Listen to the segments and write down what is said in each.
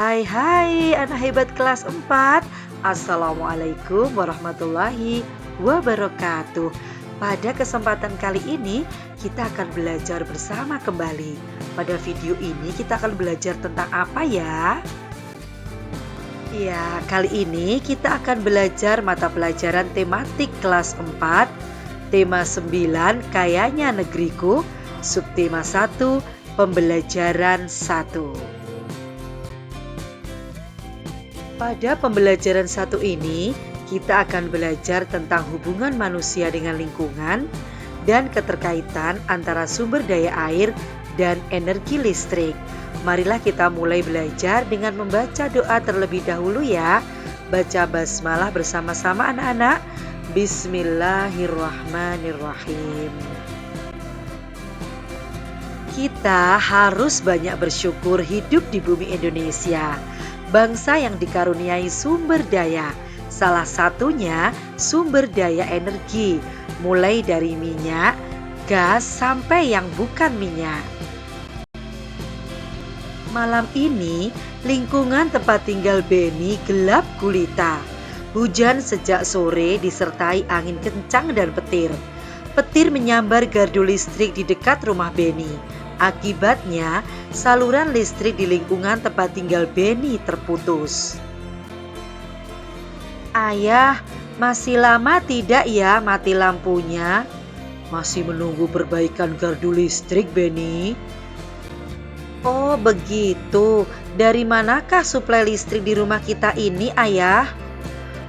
Hai anak hebat kelas 4. Assalamualaikum warahmatullahi wabarakatuh. Pada kesempatan kali ini kita akan belajar bersama kembali. Pada video ini kita akan belajar tentang apa ya? Ya, kali ini kita akan belajar mata pelajaran tematik kelas 4, tema 9 Kayanya Negeriku, subtema 1 Pembelajaran 1. Pada pembelajaran 1 ini, kita akan belajar tentang hubungan manusia dengan lingkungan dan keterkaitan antara sumber daya air dan energi listrik. Marilah kita mulai belajar dengan membaca doa terlebih dahulu ya. Baca basmalah bersama-sama anak-anak. Bismillahirrahmanirrahim. Kita harus banyak bersyukur hidup di bumi Indonesia, bangsa yang dikaruniai sumber daya. Salah satunya sumber daya energi, mulai dari minyak, gas, sampai yang bukan minyak. Malam ini, lingkungan tempat tinggal Beni gelap gulita. Hujan sejak sore disertai angin kencang dan petir. Petir menyambar gardu listrik di dekat rumah Beni. Akibatnya, saluran listrik di lingkungan tempat tinggal Beni terputus. Ayah, masih lama tidak ya mati lampunya? Masih menunggu perbaikan gardu listrik, Beni. Oh begitu, dari manakah suplai listrik di rumah kita ini, Ayah?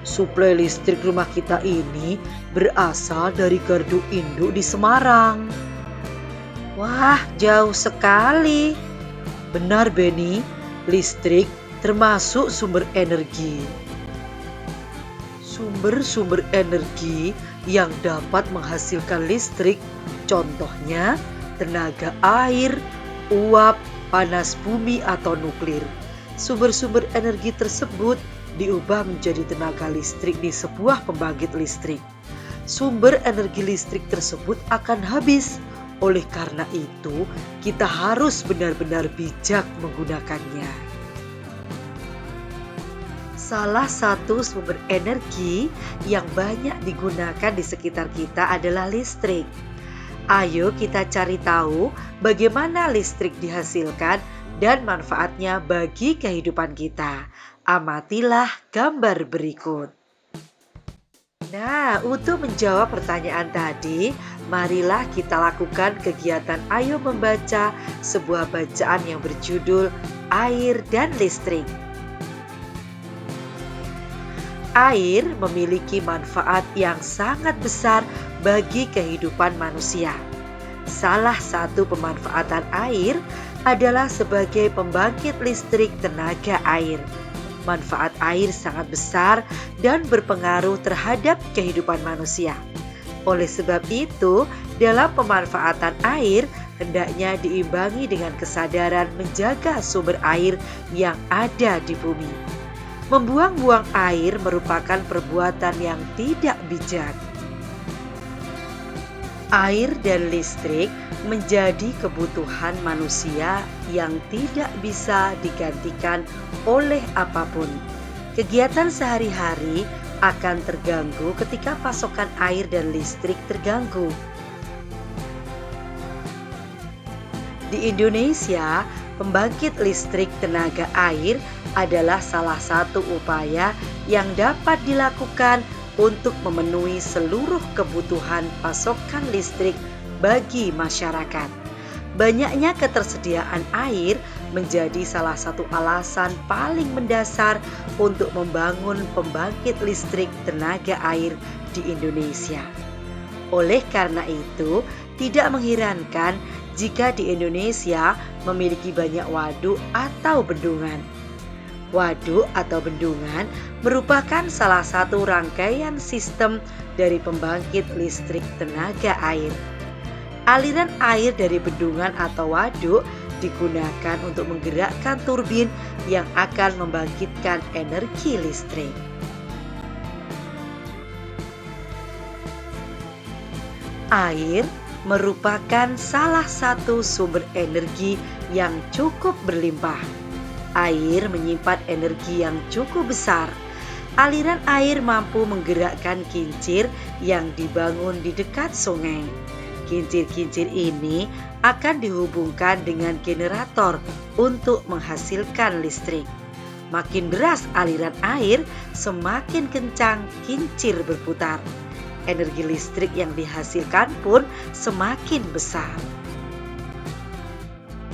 Suplai listrik rumah kita ini berasal dari gardu induk di Semarang. Wah, jauh sekali. Benar, Beni, listrik termasuk sumber energi. Sumber-sumber energi yang dapat menghasilkan listrik, contohnya tenaga air, uap, panas bumi atau nuklir. Sumber-sumber energi tersebut diubah menjadi tenaga listrik di sebuah pembangkit listrik. Sumber energi listrik tersebut akan habis. Oleh karena itu, kita harus benar-benar bijak menggunakannya. Salah satu sumber energi yang banyak digunakan di sekitar kita adalah listrik. Ayo kita cari tahu bagaimana listrik dihasilkan dan manfaatnya bagi kehidupan kita. Amatilah gambar berikut. Nah, untuk menjawab pertanyaan tadi, marilah kita lakukan kegiatan Ayo Membaca, sebuah bacaan yang berjudul Air dan Listrik. Air memiliki manfaat yang sangat besar bagi kehidupan manusia. Salah satu pemanfaatan air adalah sebagai pembangkit listrik tenaga air. Manfaat air sangat besar dan berpengaruh terhadap kehidupan manusia. Oleh sebab itu, dalam pemanfaatan air hendaknya diimbangi dengan kesadaran menjaga sumber air yang ada di bumi. Membuang-buang air merupakan perbuatan yang tidak bijak. Air dan listrik menjadi kebutuhan manusia yang tidak bisa digantikan oleh apapun. Kegiatan sehari-hari akan terganggu ketika pasokan air dan listrik terganggu. Di Indonesia, pembangkit listrik tenaga air adalah salah satu upaya yang dapat dilakukan untuk memenuhi seluruh kebutuhan pasokan listrik bagi masyarakat. Banyaknya ketersediaan air menjadi salah satu alasan paling mendasar untuk membangun pembangkit listrik tenaga air di Indonesia. Oleh karena itu, tidak mengherankan jika di Indonesia memiliki banyak waduk atau bendungan. Waduk atau bendungan merupakan salah satu rangkaian sistem dari pembangkit listrik tenaga air. Aliran air dari bendungan atau waduk digunakan untuk menggerakkan turbin yang akan membangkitkan energi listrik. Air merupakan salah satu sumber energi yang cukup berlimpah. Air menyimpan energi yang cukup besar. Aliran air mampu menggerakkan kincir yang dibangun di dekat sungai. Kincir-kincir ini akan dihubungkan dengan generator untuk menghasilkan listrik. Makin deras aliran air, semakin kencang kincir berputar. Energi listrik yang dihasilkan pun semakin besar.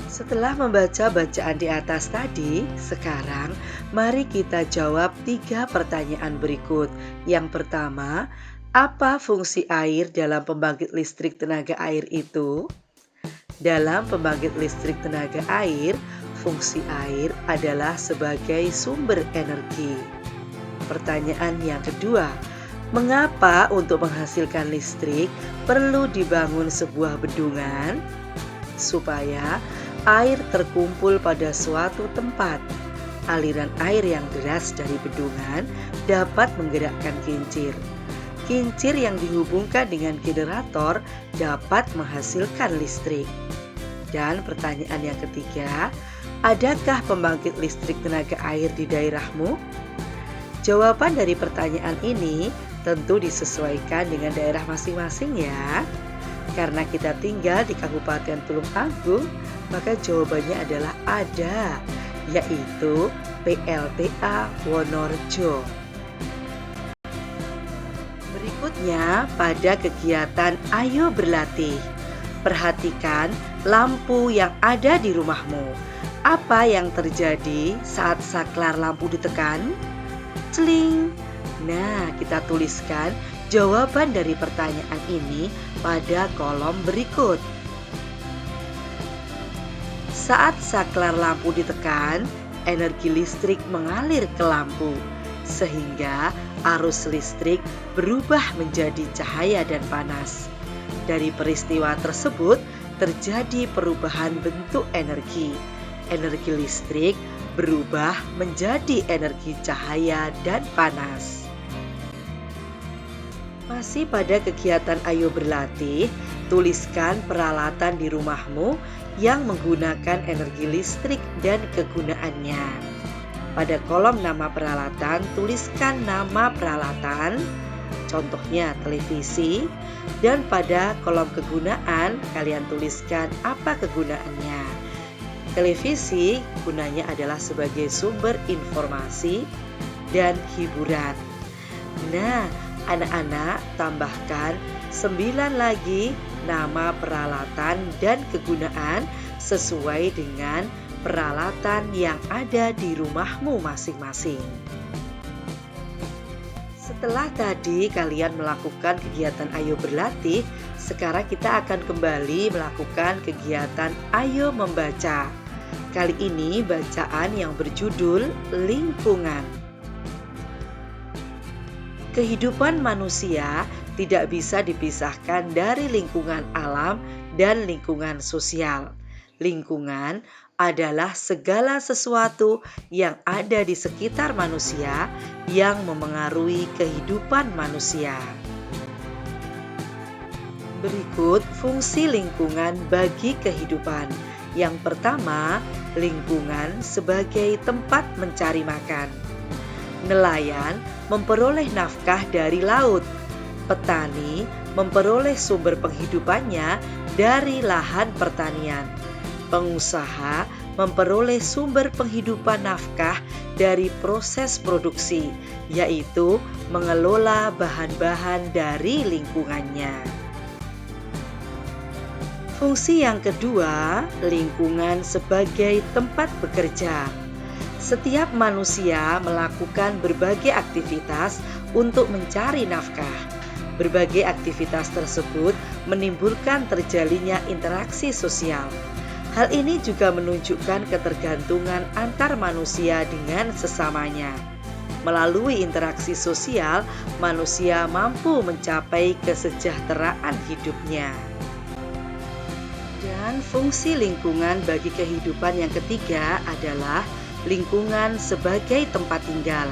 Setelah membaca bacaan di atas tadi, sekarang mari kita jawab 3 pertanyaan berikut. Yang pertama, apa fungsi air dalam pembangkit listrik tenaga air itu? Dalam pembangkit listrik tenaga air, fungsi air adalah sebagai sumber energi. Pertanyaan yang kedua, mengapa untuk menghasilkan listrik perlu dibangun sebuah bendungan? Supaya air terkumpul pada suatu tempat. Aliran air yang deras dari bendungan dapat menggerakkan kincir. Kincir yang dihubungkan dengan generator dapat menghasilkan listrik. Dan pertanyaan yang ketiga, adakah pembangkit listrik tenaga air di daerahmu? Jawaban dari pertanyaan ini tentu disesuaikan dengan daerah masing-masing ya. Karena kita tinggal di Kabupaten Tulung Agung, maka jawabannya adalah ada, yaitu PLTA Wonorejo. Berikutnya, pada kegiatan Ayo Berlatih, perhatikan lampu yang ada di rumahmu. Apa yang terjadi saat saklar lampu ditekan? Celing. Nah, kita tuliskan jawaban dari pertanyaan ini pada kolom berikut. Saat saklar lampu ditekan, energi listrik mengalir ke lampu, sehingga arus listrik berubah menjadi cahaya dan panas. Dari peristiwa tersebut, terjadi perubahan bentuk energi. Energi listrik berubah menjadi energi cahaya dan panas. Masih pada kegiatan Ayo Berlatih, tuliskan peralatan di rumahmu yang menggunakan energi listrik dan kegunaannya. Pada kolom nama peralatan, tuliskan nama peralatan, contohnya televisi, dan pada kolom kegunaan, kalian tuliskan apa kegunaannya. Televisi gunanya adalah sebagai sumber informasi dan hiburan. Nah, anak-anak tambahkan 9 lagi nama peralatan dan kegunaan sesuai dengan peralatan yang ada di rumahmu masing-masing. Setelah tadi kalian melakukan kegiatan Ayo Berlatih, sekarang kita akan kembali melakukan kegiatan Ayo Membaca. Kali ini bacaan yang berjudul Lingkungan. Kehidupan manusia tidak bisa dipisahkan dari lingkungan alam dan lingkungan sosial. Lingkungan adalah segala sesuatu yang ada di sekitar manusia yang memengaruhi kehidupan manusia. Berikut fungsi lingkungan bagi kehidupan. Yang pertama, lingkungan sebagai tempat mencari makan. Nelayan memperoleh nafkah dari laut. Petani memperoleh sumber penghidupannya dari lahan pertanian. Pengusaha memperoleh sumber penghidupan nafkah dari proses produksi, yaitu mengelola bahan-bahan dari lingkungannya. Fungsi yang kedua, lingkungan sebagai tempat bekerja. Setiap manusia melakukan berbagai aktivitas untuk mencari nafkah. Berbagai aktivitas tersebut menimbulkan terjalinnya interaksi sosial. Hal ini juga menunjukkan ketergantungan antar manusia dengan sesamanya. Melalui interaksi sosial, manusia mampu mencapai kesejahteraan hidupnya. Dan fungsi lingkungan bagi kehidupan yang ketiga adalah lingkungan sebagai tempat tinggal.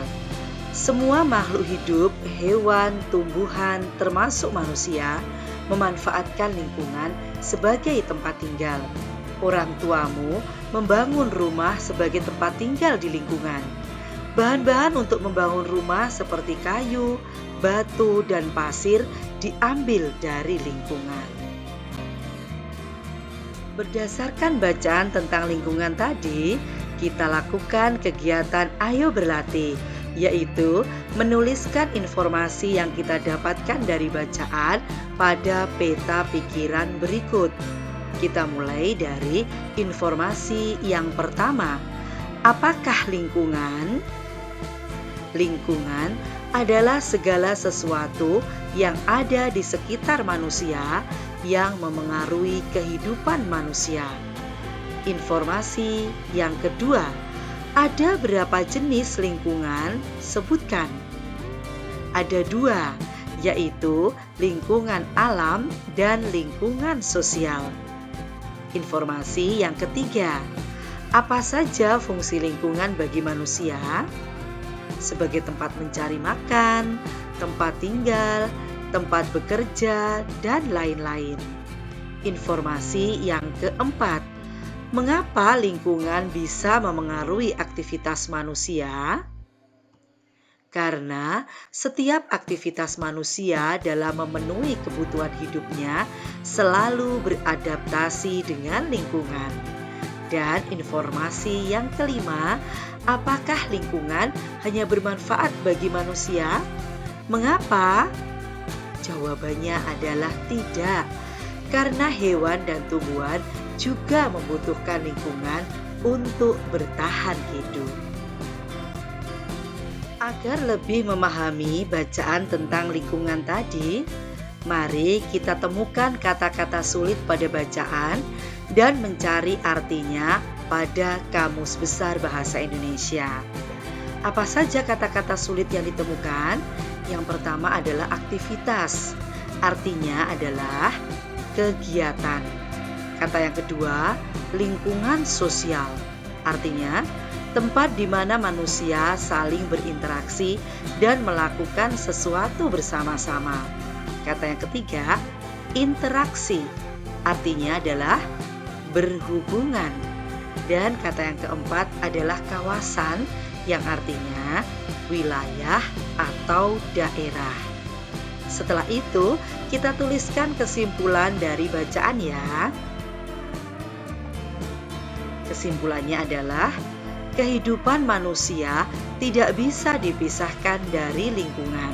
Semua makhluk hidup, hewan, tumbuhan, termasuk manusia, memanfaatkan lingkungan sebagai tempat tinggal. Orang tuamu membangun rumah sebagai tempat tinggal di lingkungan. Bahan-bahan untuk membangun rumah seperti kayu, batu, dan pasir diambil dari lingkungan. Berdasarkan bacaan tentang lingkungan tadi, kita lakukan kegiatan Ayo Berlatih, yaitu menuliskan informasi yang kita dapatkan dari bacaan pada peta pikiran berikut. Kita mulai dari informasi yang pertama. Apakah lingkungan? Lingkungan adalah segala sesuatu yang ada di sekitar manusia yang memengaruhi kehidupan manusia. Informasi yang kedua, ada berapa jenis lingkungan? Sebutkan. Ada 2, yaitu lingkungan alam dan lingkungan sosial. Informasi yang ketiga, apa saja fungsi lingkungan bagi manusia? Sebagai tempat mencari makan, tempat tinggal, tempat bekerja, dan lain-lain. Informasi yang keempat, mengapa lingkungan bisa memengaruhi aktivitas manusia? Karena setiap aktivitas manusia dalam memenuhi kebutuhan hidupnya selalu beradaptasi dengan lingkungan. Dan informasi yang kelima, apakah lingkungan hanya bermanfaat bagi manusia? Mengapa? Jawabannya adalah tidak, karena hewan dan tumbuhan juga membutuhkan lingkungan untuk bertahan hidup. Agar lebih memahami bacaan tentang lingkungan tadi, mari kita temukan kata-kata sulit pada bacaan dan mencari artinya pada Kamus Besar Bahasa Indonesia. Apa saja kata-kata sulit yang ditemukan? Yang pertama adalah aktivitas, artinya adalah kegiatan. Kata yang kedua, lingkungan sosial, artinya tempat di mana manusia saling berinteraksi dan melakukan sesuatu bersama-sama. Kata yang ketiga, interaksi, artinya adalah berhubungan. Dan kata yang keempat adalah kawasan, yang artinya wilayah atau daerah. Setelah itu, kita tuliskan kesimpulan dari bacaan ya. Kesimpulannya adalah kehidupan manusia tidak bisa dipisahkan dari lingkungan,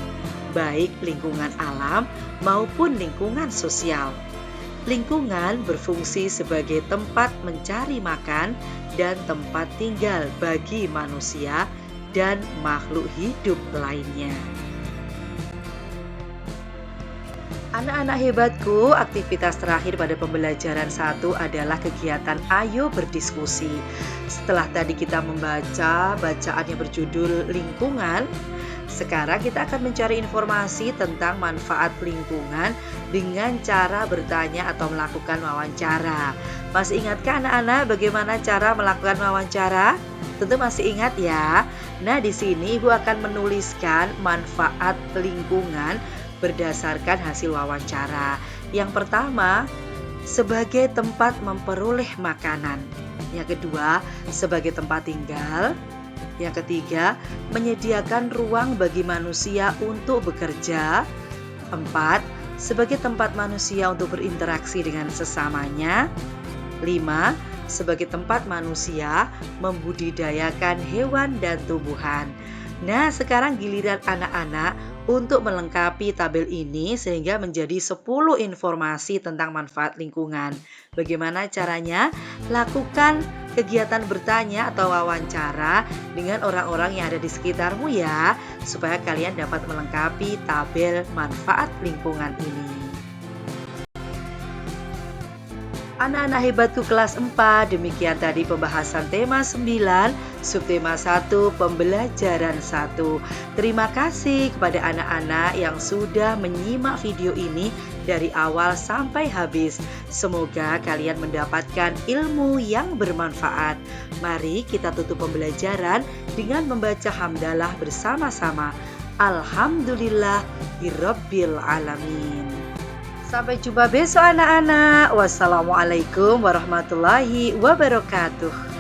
baik lingkungan alam maupun lingkungan sosial. Lingkungan berfungsi sebagai tempat mencari makan dan tempat tinggal bagi manusia dan makhluk hidup lainnya. Anak-anak hebatku, aktivitas terakhir pada pembelajaran 1 adalah kegiatan Ayo Berdiskusi. Setelah tadi kita membaca bacaan yang berjudul lingkungan, sekarang kita akan mencari informasi tentang manfaat lingkungan dengan cara bertanya atau melakukan wawancara. Masih ingatkah anak-anak bagaimana cara melakukan wawancara? Tentu masih ingat ya. Nah, di sini Ibu akan menuliskan manfaat lingkungan berdasarkan hasil wawancara. Yang pertama, sebagai tempat memperoleh makanan. Yang kedua, sebagai tempat tinggal. Yang ketiga, menyediakan ruang bagi manusia untuk bekerja. 4, sebagai tempat manusia untuk berinteraksi dengan sesamanya. 5, sebagai tempat manusia membudidayakan hewan dan tumbuhan. Nah, sekarang giliran anak-anak untuk melengkapi tabel ini sehingga menjadi 10 informasi tentang manfaat lingkungan. Bagaimana caranya? Lakukan kegiatan bertanya atau wawancara dengan orang-orang yang ada di sekitarmu ya, supaya kalian dapat melengkapi tabel manfaat lingkungan ini. Anak-anak hebatku kelas 4, demikian tadi pembahasan tema 9, subtema 1, pembelajaran 1. Terima kasih kepada anak-anak yang sudah menyimak video ini dari awal sampai habis. Semoga kalian mendapatkan ilmu yang bermanfaat. Mari kita tutup pembelajaran dengan membaca hamdalah bersama-sama. Alhamdulillahirabbil alamin. Sampai jumpa besok anak-anak. Wassalamualaikum warahmatullahi wabarakatuh.